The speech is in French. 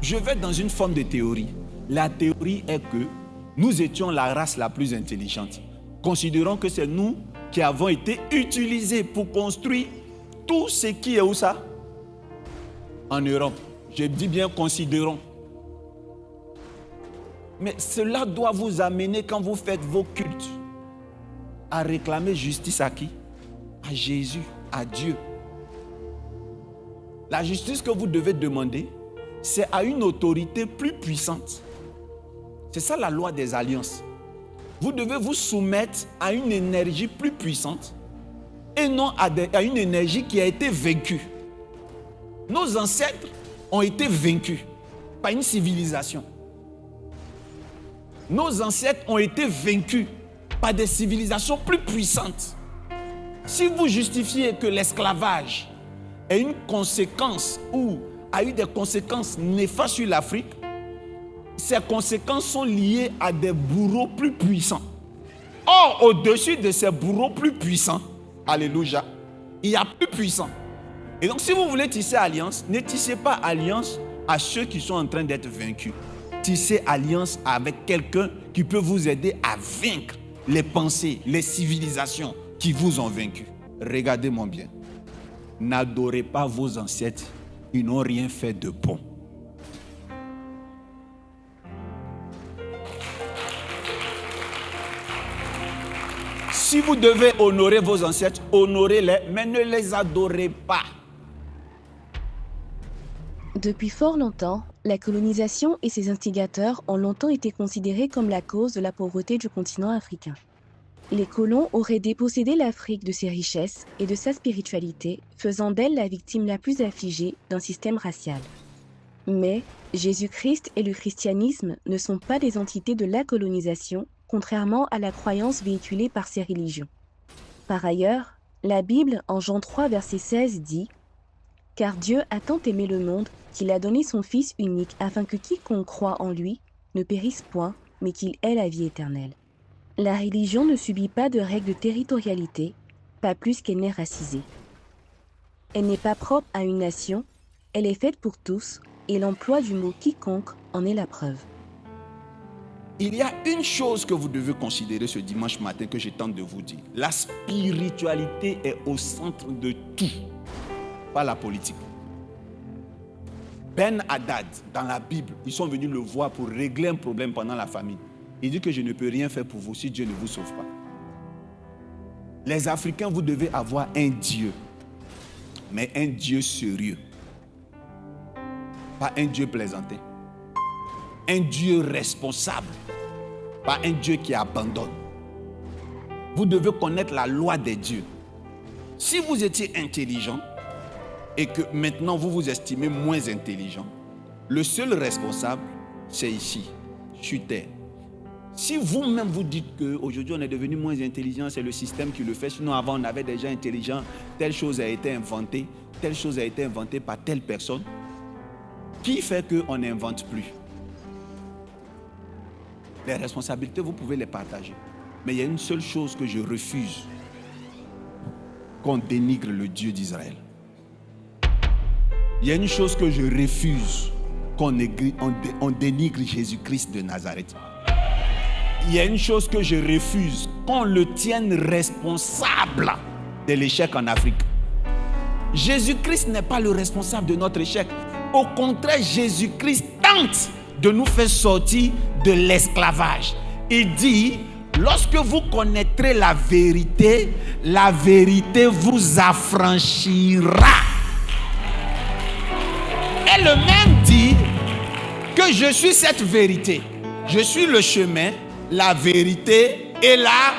je vais dans une forme de théorie. La théorie est que nous étions la race la plus intelligente. Considérons que c'est nous qui avons été utilisés pour construire tout ce qui est où ça? En Europe. Je dis bien considérons. Mais cela doit vous amener quand vous faites vos cultes à réclamer justice à qui? À Jésus, à Dieu. La justice que vous devez demander, c'est à une autorité plus puissante. C'est ça la loi des alliances. Vous devez vous soumettre à une énergie plus puissante et non à une énergie qui a été vaincue. Nos ancêtres ont été vaincus par une civilisation. Nos ancêtres ont été vaincus par des civilisations plus puissantes. Si vous justifiez que l'esclavage est une conséquence ou a eu des conséquences néfastes sur l'Afrique, ces conséquences sont liées à des bourreaux plus puissants. Or, au-dessus de ces bourreaux plus puissants, alléluia, il y a plus puissant. Et donc, si vous voulez tisser alliance, ne tissez pas alliance à ceux qui sont en train d'être vaincus. Tissez alliance avec quelqu'un qui peut vous aider à vaincre les pensées, les civilisations qui vous ont vaincu. Regardez-moi bien. N'adorez pas vos ancêtres, ils n'ont rien fait de bon. Si vous devez honorer vos ancêtres, honorez-les, mais ne les adorez pas. Depuis fort longtemps, la colonisation et ses instigateurs ont longtemps été considérés comme la cause de la pauvreté du continent africain. Les colons auraient dépossédé l'Afrique de ses richesses et de sa spiritualité, faisant d'elle la victime la plus affligée d'un système racial. Mais Jésus-Christ et le christianisme ne sont pas des entités de la colonisation, contrairement à la croyance véhiculée par ces religions. Par ailleurs, la Bible, en Jean 3, verset 16, dit « Car Dieu a tant aimé le monde qu'il a donné son Fils unique afin que quiconque croit en lui ne périsse point, mais qu'il ait la vie éternelle. » La religion ne subit pas de règles de territorialité, pas plus qu'elle n'est racisée. Elle n'est pas propre à une nation, elle est faite pour tous, et l'emploi du mot « quiconque » en est la preuve. Il y a une chose que vous devez considérer ce dimanche matin que je tente de vous dire. La spiritualité est au centre de tout, pas la politique. Ben Hadad, dans la Bible, ils sont venus le voir pour régler un problème pendant la famine. Il dit que je ne peux rien faire pour vous si Dieu ne vous sauve pas. Les Africains, vous devez avoir un Dieu, mais un Dieu sérieux. Pas un Dieu plaisantin. Un Dieu responsable, pas un Dieu qui abandonne. Vous devez connaître la loi des dieux. Si vous étiez intelligent et que maintenant vous vous estimez moins intelligent, le seul responsable, c'est ici, sur terre. Si vous-même vous dites qu'aujourd'hui on est devenu moins intelligent, c'est le système qui le fait, sinon avant on avait des gens intelligents, telle chose a été inventée, telle chose a été inventée par telle personne, qui fait qu'on n'invente plus? Les responsabilités, vous pouvez les partager. Mais il y a une seule chose que je refuse, qu'on dénigre le Dieu d'Israël. Il y a une chose que je refuse, qu'on dénigre Jésus-Christ de Nazareth. Il y a une chose que je refuse, qu'on le tienne responsable de l'échec en Afrique. Jésus-Christ n'est pas le responsable de notre échec. Au contraire, Jésus-Christ tente de nous faire sortir de l'esclavage. Il dit, lorsque vous connaîtrez la vérité vous affranchira. Et le même dit que je suis cette vérité. Je suis le chemin, la vérité et la